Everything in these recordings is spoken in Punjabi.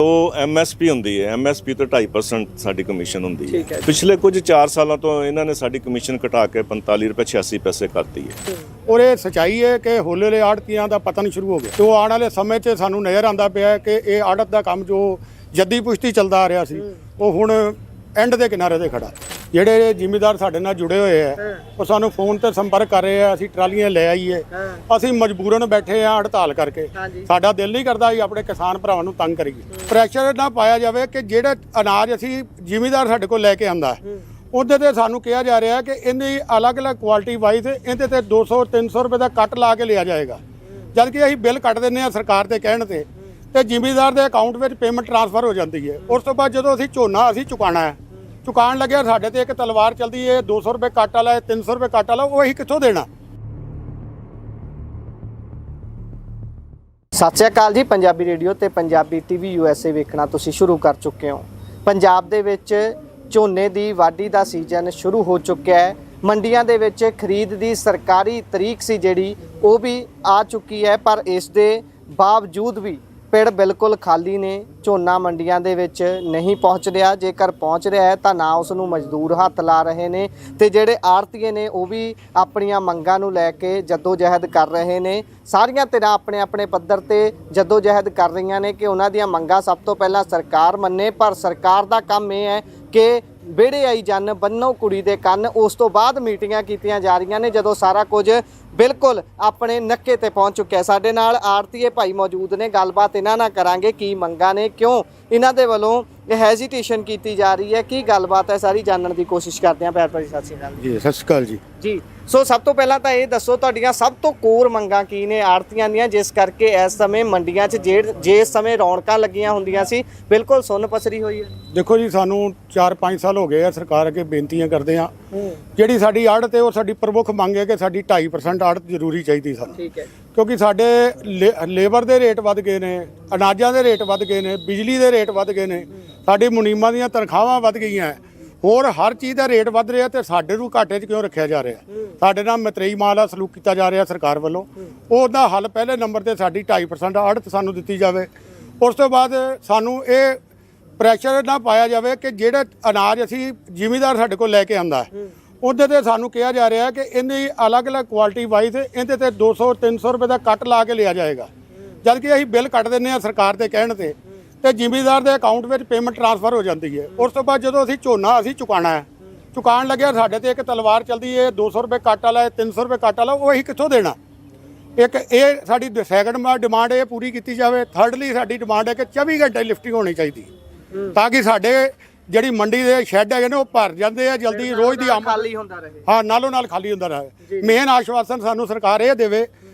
तो MSP ਹੁੰਦੀ ਹੈ, MSP ਤੋਂ 2.5% ਸਾਡੀ ਕਮਿਸ਼ਨ ਹੁੰਦੀ ਹੈ। ਪਿਛਲੇ ਕੁਝ 4 ਸਾਲਾਂ ਤੋਂ ਇਹਨਾਂ ਨੇ ਸਾਡੀ ਕਮਿਸ਼ਨ ਘਟਾ ਕੇ 45 ਰੁਪਏ 86 ਪੈਸੇ ਕਰਤੀ ਹੈ। और ये सच्चाई है कि हौले हौले आड़तियां का पतन शुरू हो गया। तो आने वाले समय 'ਚ ਸਾਨੂੰ नज़र आंदा ਪਿਆ कि ये आड़त का काम जो जद्दी पुश्ती चलता आ रहा सी वो हुण एंड के किनारे ते खड़ा। ਜਿਹੜੇ ਜ਼ਿਮੀਦਾਰ ਸਾਡੇ ਨਾਲ ਜੁੜੇ ਹੋਏ ਆ ਉਹ ਸਾਨੂੰ ਫੋਨ ਤੇ ਸੰਪਰਕ ਕਰ ਰਹੇ ਆ, ਅਸੀਂ ਟਰਾਲੀਆਂ ਲੈ ਆਈਏ, ਅਸੀਂ ਮਜਬੂਰਨ ਬੈਠੇ ਆ ਹੜਤਾਲ ਕਰਕੇ। ਸਾਡਾ ਦਿਲ ਨਹੀਂ ਕਰਦਾ ਅਸੀਂ ਆਪਣੇ ਕਿਸਾਨ ਭਰਾਵਾਂ ਨੂੰ ਤੰਗ ਕਰੀਏ। ਪ੍ਰੈਸ਼ਰ ਨਾ ਪਾਇਆ ਜਾਵੇ ਕਿ ਜਿਹੜੇ ਅਨਾਜ ਅਸੀਂ ਜ਼ਿਮੀਦਾਰ ਸਾਡੇ ਕੋਲ ਲੈ ਕੇ ਆਂਦਾ ਉਹਦੇ ਤੇ ਸਾਨੂੰ ਕਿਹਾ ਜਾ ਰਿਹਾ ਕਿ ਇਹਦੀ ਅਲੱਗ-ਅਲੱਗ ਕੁਆਲਿਟੀ ਵਾਈਜ਼ ਇਹਦੇ ਤੇ 200-300 ਰੁਪਏ ਦਾ ਕੱਟ ਲਾ ਕੇ ਲਿਆ ਜਾਏਗਾ, ਜਦ ਕਿ ਅਸੀਂ ਬਿੱਲ ਕੱਟ ਦਿੰਦੇ ਆ ਸਰਕਾਰ ਦੇ ਕਹਿਣ ਤੇ ਜ਼ਿਮੀਦਾਰ ਦੇ ਅਕਾਊਂਟ ਵਿੱਚ ਪੇਮੈਂਟ ਟ੍ਰਾਂਸਫਰ ਹੋ ਜਾਂਦੀ ਹੈ। ਉਸ ਤੋਂ ਬਾਅਦ ਜਦੋਂ ਅਸੀਂ ਝੋਨਾ ਚੁਕਾਉਣਾ ਹੈ, ਚੁਕਾਉਣ ਲੱਗਿਆ ਸਾਡੇ ਤੇ ਇੱਕ ਤਲਵਾਰ ਚੱਲਦੀ ਹੈ, 200 ਰੁਪਏ ਕੱਟ ਵਾਲਾ, 300 ਰੁਪਏ ਕੱਟ ਵਾਲਾ, ਉਹ ਅਸੀਂ ਕਿੱਥੋਂ ਦੇਣਾ। ਸਤਿ ਸ਼੍ਰੀ ਅਕਾਲ ਜੀ। ਪੰਜਾਬੀ ਰੇਡੀਓ ਤੇ ਪੰਜਾਬੀ TV USA ਵੇਖਣਾ ਤੁਸੀਂ ਸ਼ੁਰੂ ਕਰ ਚੁੱਕੇ ਹੋ। ਪੰਜਾਬ ਦੇ ਵਿੱਚ ਝੋਨੇ ਦੀ ਵਾਢੀ ਦਾ ਸੀਜ਼ਨ ਸ਼ੁਰੂ ਹੋ ਚੁੱਕਿਆ ਹੈ। ਮੰਡੀਆਂ ਦੇ ਵਿੱਚ ਖਰੀਦ ਦੀ ਸਰਕਾਰੀ ਤਰੀਕ ਸੀ ਜਿਹੜੀ ਉਹ ਵੀ ਆ ਚੁੱਕੀ ਹੈ, ਪਰ ਇਸ ਦੇ ਬਾਵਜੂਦ ਵੀ ਪਿੰਡ ਬਿਲਕੁਲ ਖਾਲੀ ਨੇ। ਝੋਨਾ ਮੰਡੀਆਂ ਦੇ ਵਿੱਚ ਨਹੀਂ ਪਹੁੰਚ ਰਿਹਾ, ਜੇਕਰ ਪਹੁੰਚ ਰਿਹਾ ਹੈ ਤਾਂ ਨਾ ਉਸ ਨੂੰ ਮਜ਼ਦੂਰ ਹੱਥ ਲਾ ਰਹੇ ਨੇ ਤੇ ਜਿਹੜੇ ਆੜ੍ਹਤੀਏ ਨੇ ਉਹ ਵੀ ਆਪਣੀਆਂ ਮੰਗਾਂ ਨੂੰ ਲੈ ਕੇ ਜਦੋਜਹਿਦ ਕਰ ਰਹੇ ਨੇ। ਸਾਰੀਆਂ ਧਿਰਾਂ ਆਪਣੇ ਆਪਣੇ ਪੱਧਰ ਤੇ ਜਦੋਜਹਿਦ ਕਰ ਰਹੀਆਂ ਨੇ ਕਿ ਉਹਨਾਂ ਦੀਆਂ ਮੰਗਾਂ ਸਭ ਤੋਂ ਪਹਿਲਾਂ ਸਰਕਾਰ ਮੰਨੇ, ਪਰ ਸਰਕਾਰ ਦਾ ਕੰਮ ਇਹ ਹੈ ਕਿ ਵਿਹੜੇ ਆਈ ਜਨ ਬੰਨੋ ਕੁੜੀ ਦੇ ਕੰਨ। ਉਸ ਤੋਂ ਬਾਅਦ ਮੀਟਿੰਗਾਂ ਕੀਤੀਆਂ ਜਾ ਰਹੀਆਂ ਨੇ ਜਦੋਂ ਸਾਰਾ ਕੁਝ ਬਿਲਕੁਲ ਆਪਣੇ ਨੱਕੇ ਤੇ ਪਹੁੰਚ ਚੁੱਕਿਆ। ਸਾਡੇ ਨਾਲ ਆੜ੍ਹਤੀਏ ਭਾਈ ਮੌਜੂਦ ਨੇ, ਗੱਲਬਾਤ ਇਹਨਾਂ ਨਾਲ ਕਰਾਂਗੇ। ਕੀ ਮੰਗਾਂ ਨੇ, ਕਿਉਂ ਇਹਨਾਂ ਦੇ ਵੱਲੋਂ ਹੈਜ਼ੀਟੇਸ਼ਨ ਕੀਤੀ ਜਾ ਰਹੀ ਹੈ, ਕੀ ਗੱਲਬਾਤ ਹੈ, ਸਾਰੀ ਜਾਣਨ ਦੀ ਕੋਸ਼ਿਸ਼ ਕਰਦੇ ਹਾਂ। ਪਿਆਰ ਭਰੀ ਸਤਿ ਸ਼੍ਰੀ ਅਕਾਲ ਜੀ। ਸਤਿ ਸ਼੍ਰੀ ਅਕਾਲ ਜੀ। ਜੀ ਸੋ ਸਭ ਤੋਂ ਪਹਿਲਾਂ ਤਾਂ ਇਹ ਦੱਸੋ ਤੁਹਾਡੀਆਂ ਸਭ ਤੋਂ ਕੋਰ ਮੰਗਾਂ ਕੀ ਨੇ ਆੜ੍ਹਤੀਆਂ ਦੀਆਂ, ਜਿਸ ਕਰਕੇ ਇਸ ਸਮੇਂ ਮੰਡੀਆਂ 'ਚ ਜਿਸ ਸਮੇਂ ਰੌਣਕਾਂ ਲੱਗੀਆਂ ਹੁੰਦੀਆਂ ਸੀ ਬਿਲਕੁਲ ਸੁੰਨ ਪਸਰੀ ਹੋਈ ਹੈ। ਦੇਖੋ ਜੀ, ਸਾਨੂੰ 4-5 ਸਾਲ ਹੋ ਗਏ ਆ ਸਰਕਾਰ ਅੱਗੇ ਬੇਨਤੀਆਂ ਕਰਦੇ ਆ। ਜਿਹੜੀ ਸਾਡੀ ਆੜਤ ਹੈ ਉਹ ਸਾਡੀ ਪ੍ਰਮੁੱਖ ਮੰਗ ਹੈ ਕਿ ਸਾਡੀ 2.5% ਆੜਤ ਜ਼ਰੂਰੀ ਚਾਹੀਦੀ ਸਾਨੂੰ। ਠੀਕ ਹੈ। ਕਿਉਂਕਿ ਸਾਡੇ ਲੇਬਰ ਦੇ ਰੇਟ ਵੱਧ ਗਏ ਨੇ, ਅਨਾਜਾਂ ਦੇ ਰੇਟ ਵੱਧ ਗਏ ਨੇ, ਬਿਜਲੀ ਦੇ ਰੇਟ ਵੱਧ ਗਏ ਨੇ, ਸਾਡੀ ਮੁਨੀਮਾਂ ਦੀਆਂ ਤਨਖਾਹਾਂ ਵੱਧ ਗਈਆਂ, ਹੋਰ ਹਰ ਚੀਜ਼ ਦਾ ਰੇਟ ਵੱਧ ਰਿਹਾ ਤੇ ਸਾਡੇ ਨੂੰ ਘਾਟੇ 'ਚ ਕਿਉਂ ਰੱਖਿਆ ਜਾ ਰਿਹਾ। ਸਾਡੇ ਨਾਲ ਮਤਰੇਈ ਮਾਲ ਦਾ ਸਲੂਕ ਕੀਤਾ ਜਾ ਰਿਹਾ ਸਰਕਾਰ ਵੱਲੋਂ। ਉਹਦਾ ਹੱਲ ਪਹਿਲੇ ਨੰਬਰ ਤੇ ਸਾਡੀ 2.5% ਆੜਤ ਸਾਨੂੰ ਦਿੱਤੀ ਜਾਵੇ। ਉਸ ਤੋਂ ਬਾਅਦ ਸਾਨੂੰ ਇਹ ਪ੍ਰੈਸ਼ਰ ਨਾ ਪਾਇਆ ਜਾਵੇ ਕਿ ਜਿਹੜੇ ਅਨਾਜ ਅਸੀਂ ਜ਼ਿਮੀਦਾਰ ਸਾਡੇ ਕੋਲ ਲੈ ਕੇ ਆਂਦਾ ਉਹਦੇ ਤੇ ਸਾਨੂੰ ਕਿਹਾ ਜਾ ਰਿਹਾ ਕਿ ਇਹਦੀ ਅਲੱਗ-ਅਲੱਗ ਕੁਆਲਿਟੀ ਵਾਈਜ਼ ਇਹਦੇ ਤੇ 200-300 ਰੁਪਏ ਦਾ ਕੱਟ ਲਾ ਕੇ ਲਿਆ ਜਾਏਗਾ, ਜਦ ਕਿ ਅਸੀਂ ਬਿੱਲ ਕੱਟ ਦਿੰਦੇ ਆ ਸਰਕਾਰ ਦੇ ਕਹਿਣ ਤੇ ਜ਼ਿਮੀਦਾਰ ਦੇ ਅਕਾਊਂਟ ਵਿੱਚ ਪੇਮੈਂਟ ਟ੍ਰਾਂਸਫਰ ਹੋ ਜਾਂਦੀ ਹੈ। ਉਸ ਤੋਂ ਬਾਅਦ ਜਦੋਂ ਅਸੀਂ ਝੋਨਾ ਚੁਕਾਉਣਾ ਹੈ, ਚੁਕਾਉਣ ਲੱਗਿਆ ਸਾਡੇ ਤੇ ਇੱਕ ਤਲਵਾਰ ਚੱਲਦੀ ਹੈ, 200 ਰੁਪਏ ਕੱਟ ਵਾਲਾ, 300 ਰੁਪਏ ਕੱਟ ਵਾਲਾ, ਉਹ ਅਸੀਂ ਕਿੱਥੋਂ ਦੇਣਾ। ਇੱਕ ਇਹ ਸਾਡੀ ਸੈਕੰਡ ਡਿਮਾਂਡ ਇਹ ਪੂਰੀ ਕੀਤੀ ਜਾਵੇ। ਥਰਡਲੀ ਸਾਡੀ ਡਿਮਾਂਡ ਹੈ ਕਿ 24 ਘੰਟੇ ਲਿਫਟਿੰਗ ਹੋਣੀ ਚਾਹੀਦੀ ਤਾਂ ਕਿ ਸਾਡੇ ਜਿਹੜੀ ਮੰਡੀ ਦੇ ਸ਼ੈੱਡ ਹੈਗੇ ਨੇ ਉਹ ਭਰ ਜਾਂਦੇ ਆ ਜਲਦੀ, ਰੋਜ਼ ਦੀ ਆਮਦ ਖਾਲੀ ਹੁੰਦਾ ਰਹੇ। ਹਾਂ, ਨਾਲੋਂ ਨਾਲ ਖਾਲੀ ਹੁੰਦਾ ਰਹੇ। ਮੇਨ ਆਸ਼ਵਾਸਨ ਸਾਨੂੰ ਸਰਕਾਰ ਇਹ ਦੇਵੇ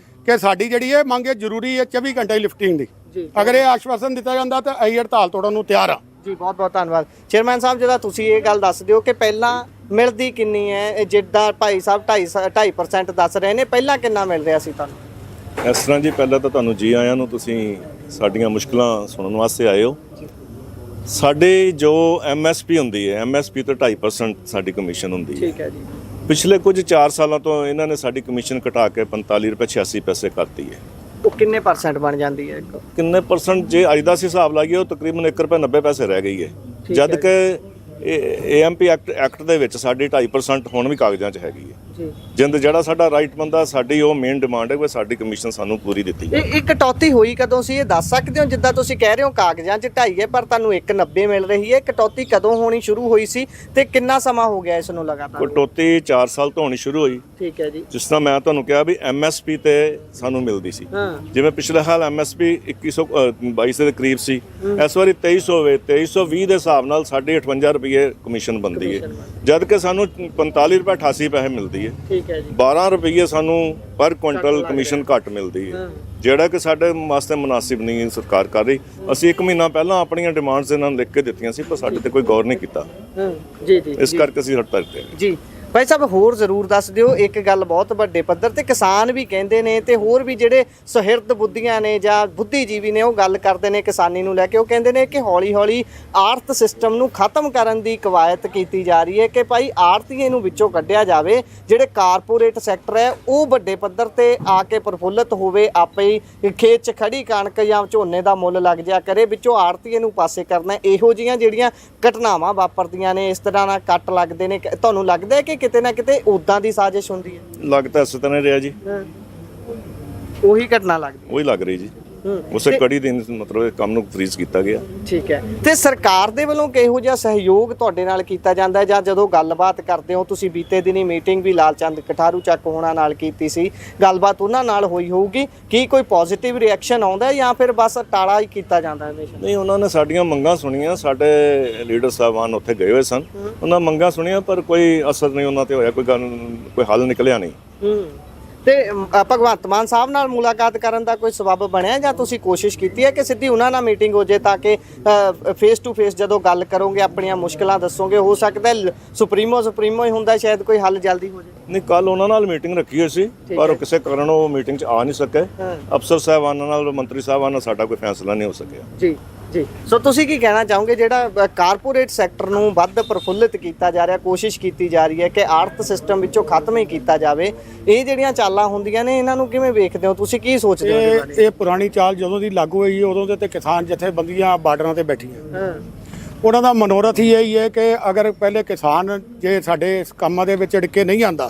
ਕਿ ਸਾਡੀ ਜਿਹੜੀ ਇਹ ਮੰਗ ਹੈ ਜ਼ਰੂਰੀ ਹੈ 24 ਘੰਟੇ ਲਿਫਟਿੰਗ ਦੀ। ਅਗਰ ਇਹ ਆਸ਼ਵਾਸਨ ਦਿੱਤਾ ਜਾਂਦਾ ਤਾਂ ਅਸੀਂ ਹੜਤਾਲ ਤੋੜਨ ਨੂੰ ਤਿਆਰ ਆ। ਜੀ ਬਹੁਤ ਬਹੁਤ ਧੰਨਵਾਦ। ਚੇਅਰਮੈਨ ਸਾਹਿਬ, ਜਿਹੜਾ ਤੁਸੀਂ ਇਹ ਗੱਲ ਦੱਸ ਦਿਓ ਕਿ ਪਹਿਲਾਂ ਮਿਲਦੀ ਕਿੰਨੀ ਹੈ, ਜਿੱਦਾਂ ਭਾਈ ਸਾਹਿਬ 2.5% ਦੱਸ ਰਹੇ ਨੇ, ਪਹਿਲਾਂ ਕਿੰਨਾ ਮਿਲ ਰਿਹਾ ਸੀ ਤੁਹਾਨੂੰ? ਇਸ ਤਰ੍ਹਾਂ ਜੀ, ਪਹਿਲਾਂ ਤਾਂ ਤੁਹਾਨੂੰ ਜੀ ਆਇਆਂ ਨੂੰ, ਤੁਸੀਂ ਸਾਡੀਆਂ ਮੁਸ਼ਕਲਾਂ ਸੁਣਨ ਵਾਸਤੇ ਆਏ ਹੋ। ਸਾਡੇ ਜੋ MSP ਹੁੰਦੀ ਹੈ, MSP ਤੋਂ 2.5% ਸਾਡੀ ਕਮਿਸ਼ਨ ਹੁੰਦੀ ਹੈ। ਠੀਕ ਹੈ ਜੀ। ਪਿਛਲੇ ਕੁਝ 4 ਸਾਲਾਂ ਤੋਂ ਇਹਨਾਂ ਨੇ ਸਾਡੀ ਕਮਿਸ਼ਨ ਘਟਾ ਕੇ 45 ਰੁਪਏ 86 ਪੈਸੇ ਕਰਤੀ ਹੈ। ਉਹ ਕਿੰਨੇ % ਬਣ ਜਾਂਦੀ ਹੈ? ਕਿੰਨੇ ਪਰਸੈਂਟ ਜੇ ਅੱਜ ਦਾ ਹਿਸਾਬ ਲਾਈਏ ਉਹ ਤਕਰੀਬਨ 1 ਰੁਪਏ 90 ਪੈਸੇ ਰਹਿ ਗਈ ਹੈ, ਜਦ ਕਿ AMP ਐਕਟ ਦੇ ਵਿੱਚ ਸਾਡੀ 2.5% ਹੁਣ ਵੀ ਕਾਗਜ਼ਾਂ 'ਚ ਹੈਗੀ ਹੈ। ਜਿਹੜਾ ਸਾਡਾ ਰਾਈਟ ਬੰਦਾ, ਸਾਡੀ ਉਹ ਮੇਨ ਡਿਮਾਂਡ ਹੈ ਕਿ ਸਾਡੀ ਕਮਿਸ਼ਨ ਸਾਨੂੰ ਪੂਰੀ ਦਿੱਤੀ ਜਾਵੇ। ਇਹ ਕਟੌਤੀ ਹੋਈ ਕਦੋਂ ਸੀ, ਇਹ ਦੱਸ ਸਕਦੇ ਹੋ? ਜਿੱਦਾਂ ਤੁਸੀਂ ਕਹਿ ਰਹੇ ਹੋ ਕਾਗਜ਼ਾਂ 'ਚ 2.5 ਹੈ ਪਰ ਤੁਹਾਨੂੰ 1.90 ਮਿਲ ਰਹੀ ਹੈ, ਕਟੌਤੀ ਕਦੋਂ ਹੋਣੀ ਸ਼ੁਰੂ ਹੋਈ ਸੀ ਤੇ ਕਿੰਨਾ ਸਮਾਂ ਹੋ ਗਿਆ ਇਸ ਨੂੰ ਲਗਾਤਾਰ? ਕਟੌਤੀ 4 ਸਾਲ ਤੋਂ ਹੋਣੀ ਸ਼ੁਰੂ ਹੋਈ। ਠੀਕ ਹੈ ਜੀ। ਜਿਸ ਤਰ੍ਹਾਂ ਮੈਂ ਤੁਹਾਨੂੰ ਕਿਹਾ ਵੀ MSP ਤੇ ਸਾਨੂੰ ਮਿਲਦੀ ਸੀ, ਜਿਵੇਂ ਪਿਛਲੇ ਸਾਲ MSP 2122 ਦੇ ਕਰੀਬ ਸੀ, ਇਸ ਵਾਰੀ 2300 ਹੋਵੇ, 2320 ਦੇ ਹਿਸਾਬ ਨਾਲ ਸਾਡੀ 58 ਰੁਪਏ ਕਮਿਸ਼ਨ ਬਣਦੀ ਹੈ, ਜਦ ਕਿ ਸਾਨੂੰ 45 ਰੁਪਏ 88 ਪੈਸੇ ਮਿਲਦੀ ਹੈ। ਠੀਕ ਹੈ ਜੀ। 12 ਰੁਪਏ ਸਾਨੂੰ ਪਰ ਕੁਇੰਟਲ ਕਮਿਸ਼ਨ ਘੱਟ ਮਿਲਦੀ ਹੈ, ਜਿਹੜਾ ਕਿ ਸਾਡੇ ਵਾਸਤੇ ਮੁਨਾਸਿਬ ਨਹੀਂ ਸਰਕਾਰ ਕਰ ਰਹੀ। ਅਸੀਂ 1 ਮਹੀਨਾ ਪਹਿਲਾਂ ਆਪਣੀਆਂ ਡਿਮਾਂਡਸ ਇਹਨਾਂ ਨੂੰ ਲਿਖ ਕੇ ਦਿੱਤੀਆਂ ਸੀ, ਪਰ ਸਾਡੇ ਤੇ ਕੋਈ ਗੌਰ ਨਹੀਂ ਕੀਤਾ। ਜੀ ਜੀ। ਇਸ ਕਰਕੇ ਅਸੀਂ ਹੜਤਾਲ ਤੇ ਜੀ। ਭਾਈ ਸਾਹਿਬ ਹੋਰ ਜ਼ਰੂਰ ਦੱਸ ਦਿਓ, ਇੱਕ ਗੱਲ ਬਹੁਤ ਵੱਡੇ ਪੱਧਰ ਤੇ ਕਿਸਾਨ ਵੀ ਕਹਿੰਦੇ ਨੇ ਤੇ ਹੋਰ ਵੀ ਜਿਹੜੇ ਸੁਹਿਰਦ ਬੁੱਧੀਆਂ ਨੇ ਜਾਂ ਬੁੱਧੀਜੀਵੀ ਨੇ ਉਹ ਗੱਲ ਕਰਦੇ ਨੇ ਕਿਸਾਨੀ ਨੂੰ ਲੈ ਕੇ। ਉਹ ਕਹਿੰਦੇ ਨੇ ਕਿ ਹੌਲੀ ਹੌਲੀ ਆੜਤ ਸਿਸਟਮ ਨੂੰ ਖਤਮ ਕਰਨ ਦੀ ਕਵਾਇਤ ਕੀਤੀ ਜਾ ਰਹੀ ਹੈ ਕਿ ਭਾਈ ਆੜਤੀਏ ਨੂੰ ਵਿੱਚੋਂ ਕੱਢਿਆ ਜਾਵੇ, ਜਿਹੜੇ ਕਾਰਪੋਰੇਟ ਸੈਕਟਰ ਹੈ ਉਹ ਵੱਡੇ ਪੱਧਰ ਤੇ ਆ ਕੇ ਪ੍ਰਫੁੱਲਤ ਹੋਵੇ, ਆਪੇ ਹੀ ਖੇਤ 'ਚ ਖੜੀ ਕਣਕ ਜਾਂ ਝੋਨੇ ਦਾ ਮੁੱਲ ਲੱਗ ਜਾ ਕਰੇ, ਵਿੱਚੋਂ ਆੜਤੀਏ ਨੂੰ ਪਾਸੇ ਕਰਨਾ। ਇਹੋ ਜਿਹੀਆਂ ਜਿਹੜੀਆਂ ਘਟਨਾਵਾਂ ਵਾਪਰਦੀਆਂ ਨੇ, ਇਸ ਤਰ੍ਹਾਂ ਨਾਲ ਕੱਟ ਲੱਗਦੇ ਨੇ, ਤੁਹਾਨੂੰ ਲੱਗਦਾ ਹੈ ਕਿ ਕਿਤੇ ਨਾ ਕਿਤੇ ਉਦਾਂ ਦੀ ਸਾਜ਼ਿਸ਼ ਹੁੰਦੀ ਹੈ? ਲੱਗਦਾ ਇਸ ਤਰ੍ਹਾਂ ਰਿਹਾ ਜੀ, ਉਹੀ ਘਟਨਾ ਲੱਗਦੀ ਉਹੀ ਲੱਗ ਰਹੀ ਜੀ। ਉਸੇ ਕੜੀ ਦਿਨ ਮਤਲਬ ਇਹ ਕੰਮ ਨੂੰ ਫਰੀਜ਼ ਕੀਤਾ ਗਿਆ। ਠੀਕ ਹੈ। ਤੇ ਸਰਕਾਰ ਦੇ ਵੱਲੋਂ ਕਿਹੋ ਜਿਹਾ ਸਹਿਯੋਗ ਤੁਹਾਡੇ ਨਾਲ ਕੀਤਾ ਜਾਂਦਾ ਹੈ, ਜਾਂ ਜਦੋਂ ਗੱਲਬਾਤ ਕਰਦੇ ਹੋ ਤੁਸੀਂ? ਬੀਤੇ ਦਿਨੀ ਮੀਟਿੰਗ ਵੀ ਲਾਲ ਚੰਦ ਕਠਾਰੂ ਚੱਕ ਹੋਣਾ ਨਾਲ ਕੀਤੀ ਸੀ, ਗੱਲਬਾਤ ਉਹਨਾਂ ਨਾਲ ਹੋਈ ਹੋਊਗੀ, ਕੀ ਕੋਈ ਪੋਜ਼ਿਟਿਵ ਰਿਐਕਸ਼ਨ ਆਉਂਦਾ ਜਾਂ ਫਿਰ ਬਸ ਟਾਲਾ ਹੀ ਕੀਤਾ ਜਾਂਦਾ ਹਮੇਸ਼ਾ? ਨਹੀਂ, ਉਹਨਾਂ ਨੇ ਸਾਡੀਆਂ ਮੰਗਾਂ ਸੁਣੀਆਂ, ਸਾਡੇ ਲੀਡਰ ਸਾਹਿਬਾਨ ਉੱਥੇ ਗਏ ਹੋਏ ਸਨ, ਉਹਨਾਂ ਮੰਗਾਂ ਸੁਣੀਆਂ ਪਰ ਕੋਈ ਅਸਰ ਨਹੀਂ ਉਹਨਾਂ ਤੇ ਹੋਇਆ, ਕੋਈ ਹੱਲ ਨਿਕਲਿਆ ਨਹੀਂ। ਤੇ ਭਗਵੰਤ ਮਾਨ ਸਾਹਿਬ ਨਾਲ ਮੁਲਾਕਾਤ ਕਰਨ ਦਾ ਕੋਈ ਸਬੱਬ ਬਣਿਆ ਜਾਂ ਤੁਸੀਂ ਕੋਸ਼ਿਸ਼ ਕੀਤੀ ਹੈ ਕਿ ਸਿੱਧੀ ਉਹਨਾਂ ਨਾਲ ਮੀਟਿੰਗ ਹੋ ਜੇ ਤਾਂ ਕਿ ਫੇਸ ਟੂ ਫੇਸ ਜਦੋਂ ਗੱਲ ਕਰੋਗੇ ਆਪਣੀਆਂ ਮੁਸ਼ਕਲਾਂ ਦੱਸੋਗੇ, ਹੋ ਸਕਦਾ ਸੁਪਰੀਮੋ ਹੀ ਹੁੰਦਾ, ਸ਼ਾਇਦ ਕੋਈ ਹੱਲ ਜਲਦੀ ਹੋ ਜਾਏ? ਨਹੀਂ, ਕੱਲ ਉਹਨਾਂ ਨਾਲ ਮੀਟਿੰਗ ਰੱਖੀ ਹੋਈ ਸੀ ਪਰ ਕਿਸੇ ਕਾਰਨ ਉਹ ਮੀਟਿੰਗ 'ਚ ਆ ਨਹੀਂ ਸਕੇ। ਅਫਸਰ ਸਾਹਿਬਾਨਾਂ ਨਾਲ, ਮੰਤਰੀ ਸਾਹਿਬਾਨਾਂ ਨਾਲ ਸਾਡਾ ਕੋਈ ਫੈਸਲਾ ਨਹੀਂ ਹੋ ਸਕਿਆ। ਜੀ ਜੀ। ਸੋ ਤੁਸੀਂ ਕੀ ਕਹਿਣਾ ਚਾਹੋਗੇ, ਜਿਹੜਾ ਕਾਰਪੋਰੇਟ ਸੈਕਟਰ ਨੂੰ ਵੱਧ ਪ੍ਰਫੁੱਲਿਤ ਕੀਤਾ ਜਾ ਰਿਹਾ, ਕੋਸ਼ਿਸ਼ ਕੀਤੀ ਜਾ ਰਹੀ ਹੈ ਕਿ ਆੜਤ ਸਿਸਟਮ ਵਿੱਚੋਂ ਖਤਮ ਹੀ ਕੀਤਾ ਜਾਵੇ, ਇਹ ਜਿਹੜੀਆਂ ਚਾਲਾਂ ਹੁੰਦੀਆਂ ਨੇ ਇਹਨਾਂ ਨੂੰ ਕਿਵੇਂ ਵੇਖਦੇ ਹੋ ਤੁਸੀਂ, ਕੀ ਸੋਚਦੇ ਹੋ ਇਹਦੇ ਬਾਰੇ? ਇਹ ਪੁਰਾਣੀ ਚਾਲ ਜਦੋਂ ਦੀ ਲਾਗੂ ਹੋਈ ਉਦੋਂ ਦੇ ਤੇ ਕਿਸਾਨ ਜਥੇਬੰਦੀਆਂ ਬਾਰਡਰਾਂ ਤੇ ਬੈਠੀਆਂ, ਉਹਨਾਂ ਦਾ ਮਨੋਰਥ ਹੀ ਇਹੀ ਹੈ ਕਿ ਅਗਰ ਪਹਿਲੇ ਕਿਸਾਨ ਜੇ ਸਾਡੇ ਕੰਮਾਂ ਦੇ ਵਿੱਚ ਅੜਕੇ ਨਹੀਂ ਆਂਦਾ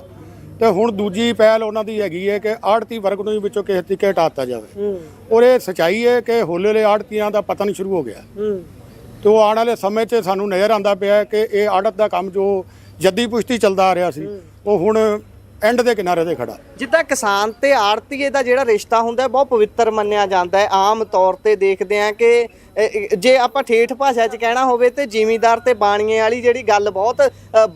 ਤੇ ਹੁਣ ਦੂਜੀ ਪਹਿਲ ਉਹਨਾਂ ਦੀ ਹੈਗੀ ਹੈ ਕਿ ਆੜਤੀ ਵਰਗ ਨੂੰ ਵਿੱਚੋਂ ਕਿਸੇ ਤਰੀਕੇ ਹਟਾਤਾ ਜਾਵੇ। ਔਰ ਇਹ ਸੱਚਾਈ ਹੈ ਕਿ ਹੌਲੇ ਹੌਲੇ ਆੜਤੀਆਂ ਦਾ ਪਤਨ ਸ਼ੁਰੂ ਹੋ ਗਿਆ ਤੇ ਉਹ ਆਉਣ ਵਾਲੇ ਸਮੇਂ 'ਚ ਸਾਨੂੰ ਨਜ਼ਰ ਆਉਂਦਾ ਪਿਆ ਕਿ ਇਹ ਆੜਤ ਦਾ ਕੰਮ ਜੋ ਜੱਦੀ ਪੁਸ਼ਤੀ ਚੱਲਦਾ ਆ ਰਿਹਾ ਸੀ ਉਹ ਹੁਣ ਐਂਡ ਦੇ ਕਿਨਾਰੇ ਤੇ ਖੜਾ। ਜਿੱਦਾਂ ਕਿਸਾਨ ਤੇ ਆੜਤੀਏ ਦਾ ਜਿਹੜਾ ਰਿਸ਼ਤਾ ਹੁੰਦਾ ਬਹੁਤ ਪਵਿੱਤਰ ਮੰਨਿਆ ਜਾਂਦਾ ਹੈ। ਆਮ ਤੌਰ ਤੇ ਦੇਖਦੇ ਆ ਕਿ ਜੇ ਆਪਾਂ ਠੇਠ ਭਾਸ਼ਾ 'ਚ ਕਹਿਣਾ ਹੋਵੇ ਤੇ ਜ਼ਿਮੀਂਦਾਰ ਤੇ ਬਾਣੀਏ ਵਾਲੀ ਜਿਹੜੀ ਗੱਲ ਬਹੁਤ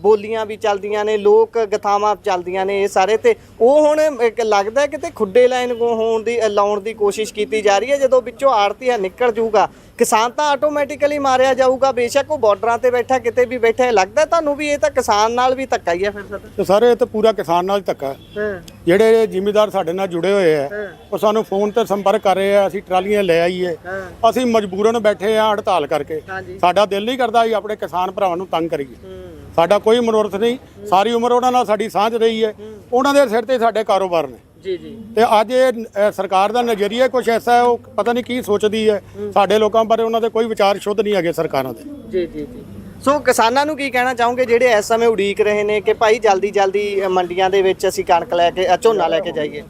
ਬੋਲੀਆਂ ਵੀ ਚੱਲਦੀਆਂ ਨੇ, ਲੋਕ ਗਥਾਵਾਂ ਚੱਲਦੀਆਂ ਨੇ, ਇਹ ਸਾਰੇ ਤੇ ਉਹ ਹੁਣ ਲੱਗਦਾ ਕਿਤੇ ਖੁੱਡੇ ਲਾਉਣ ਦੀ ਕੋਸ਼ਿਸ਼ ਕੀਤੀ ਜਾ ਰਹੀ ਹੈ। ਜਦੋਂ ਵਿੱਚੋਂ ਆੜਤੀਆ ਨਿਕਲ ਜਾਊਗਾ ਕਿਸਾਨ ਤਾਂ ਆਟੋਮੈਟਿਕਲੀ ਮਾਰਿਆ ਜਾਊਗਾ, ਬੇਸ਼ੱਕ ਉਹ ਬਾਰਡਰਾਂ ਤੇ ਬੈਠਾ ਕਿਤੇ ਵੀ ਬੈਠਾ। ਲੱਗਦਾ ਤੁਹਾਨੂੰ ਵੀ ਇਹ ਤਾਂ ਕਿਸਾਨ ਨਾਲ ਵੀ ਧੱਕਾ ਹੀ ਹੈ ਫਿਰ? ਤੇ ਸਾਰੇ ਇਹ ਤਾਂ ਪੂਰਾ ਕਿਸਾਨ ਨਾਲ ਧੱਕਾ। ਜਿਹੜੇ ਜ਼ਿਮੀਂਦਾਰ ਸਾਡੇ ਨਾਲ ਜੁੜੇ ਹੋਏ ਆ ਉਹ ਸਾਨੂੰ ਫੋਨ ਤੇ ਸੰਪਰਕ ਕਰ ਰਹੇ ਆ, ਅਸੀਂ ਟਰਾਲੀਆਂ ਲੈ ਆਈਏ, ਅਸੀਂ ਮਜਬੂਰਨ ਬੈਠੇ ਆ ਹੜਤਾਲ ਕਰਕੇ। ਸਾਡਾ ਦਿਲ ਨਹੀਂ ਕਰਦਾ ਅਸੀਂ ਆਪਣੇ ਕਿਸਾਨ ਭਰਾਵਾਂ ਨੂੰ ਤੰਗ ਕਰੀਏ, ਸਾਡਾ ਕੋਈ ਮਨੋਰਥ ਨਹੀਂ, ਸਾਰੀ ਉਮਰ ਉਹਨਾਂ ਨਾਲ ਸਾਡੀ ਸਾਂਝ ਰਹੀ ਹੈ, ਉਹਨਾਂ ਦੇ ਸਿਰ ਤੇ ਸਾਡੇ ਕਾਰੋਬਾਰ ਨੇ। ਜੀ ਜੀ। ਤੇ ਅੱਜ ਇਹ ਸਰਕਾਰ ਦਾ ਨਜ਼ਰੀਆ ਕੁਝ ਐਸਾ ਹੈ, ਉਹ ਪਤਾ ਨਹੀਂ ਕੀ ਸੋਚਦੀ ਹੈ ਸਾਡੇ ਲੋਕਾਂ ਬਾਰੇ, ਉਹਨਾਂ ਦੇ ਕੋਈ ਵਿਚਾਰ ਸ਼ੁੱਧ ਨਹੀਂ ਹੈਗੇ ਸਰਕਾਰਾਂ ਦੇ। ਜੀ ਜੀ ਜੀ। ਸੋ ਕਿਸਾਨਾਂ ਨੂੰ ਕੀ ਕਹਿਣਾ ਚਾਹੋਗੇ ਜਿਹੜੇ ਇਸ ਸਮੇਂ ਉਡੀਕ ਰਹੇ ਨੇ ਕਿ ਭਾਈ ਜਲਦੀ ਮੰਡੀਆਂ ਦੇ ਵਿੱਚ ਅਸੀਂ ਕਣਕ ਲੈ ਕੇ ਝੋਨਾ ਲੈ ਕੇ ਜਾਈਏ?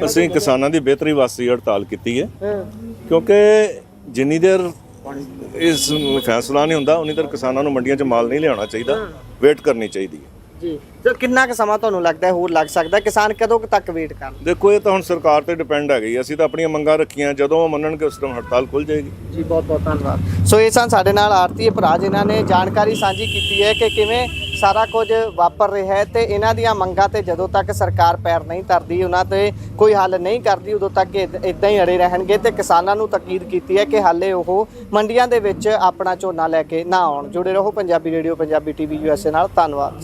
ਅਸੀਂ ਕਿਸਾਨਾਂ ਦੀ ਬਿਹਤਰੀ ਵਾਸਤੇ ਹੜਤਾਲ ਕੀਤੀ ਹੈ, ਕਿਉਂਕਿ ਜਿੰਨੀ ਦੇਰ ਇਸ ਫੈਸਲਾ ਨਹੀਂ ਹੁੰਦਾ ਉਨੀ ਦੇਰ ਕਿਸਾਨਾਂ ਨੂੰ ਮੰਡੀਆਂ 'ਚ ਮਾਲ ਨਹੀਂ ਲਿਆਉਣਾ ਚਾਹੀਦਾ, ਵੇਟ ਕਰਨੀ ਚਾਹੀਦੀ ਹੈ। ਜੀ। ਤੇ ਕਿੰਨਾ ਕੁ ਸਮਾਂ ਤੁਹਾਨੂੰ ਲੱਗਦਾ ਹੋਰ ਲੱਗ ਸਕਦਾ? ਕਿਸਾਨ ਕਦੋਂ ਤੱਕ ਵੇਟ ਕਰਨ? ਦੇਖੋ, ਇਹ ਤਾਂ ਹੁਣ ਸਰਕਾਰ ਤੇ ਡਿਪੈਂਡ ਹੈਗੀ। ਅਸੀਂ ਤਾਂ ਆਪਣੀਆਂ ਮੰਗਾਂ ਰੱਖੀਆਂ, ਜਦੋਂ ਉਹ ਮੰਨਣਗੇ ਉਸ ਟਾਈਮ ਹੜਤਾਲ ਖੁੱਲ ਜਾਏਗੀ। ਜੀ, ਬਹੁਤ ਬਹੁਤ ਧੰਨਵਾਦ। ਸੋ ਇਹ ਸਨ ਸਾਡੇ ਨਾਲ ਆੜਤੀਏ ਭਰਾ ਜਿਨ੍ਹਾਂ ਨੇ ਜਾਣਕਾਰੀ ਸਾਂਝੀ ਕੀਤੀ ਹੈ ਕਿ ਕਿਵੇਂ ਸਾਰਾ ਕੁਝ ਵਾਪਰ ਰਿਹਾ ਹੈ ਤੇ ਇਹਨਾਂ ਦੀਆਂ ਮੰਗਾਂ ਤੇ ਜਦੋਂ ਤੱਕ ਸਰਕਾਰ ਪੈਰ ਨਹੀਂ ਧਰਦੀ, ਉਹਨਾਂ ਤੇ ਕੋਈ ਹੱਲ ਨਹੀਂ ਕਰਦੀ, ਉਦੋਂ ਤੱਕ ਇਦਾਂ ਹੀ ਅੜੇ ਰਹਿਣਗੇ। ਤੇ ਕਿਸਾਨਾਂ ਨੂੰ ਤਾਕੀਦ ਕੀਤੀ ਹੈ ਕਿ ਹਾਲੇ ਉਹ ਮੰਡੀਆਂ ਦੇ ਵਿੱਚ ਆਪਣਾ ਝੋਨਾ ਲੈ ਕੇ ਨਾ ਆਉਣ। ਜੁੜੇ ਰਹੋ Punjabi radio, Punjabi TV USA ਨਾਲ। ਧੰਨਵਾਦ।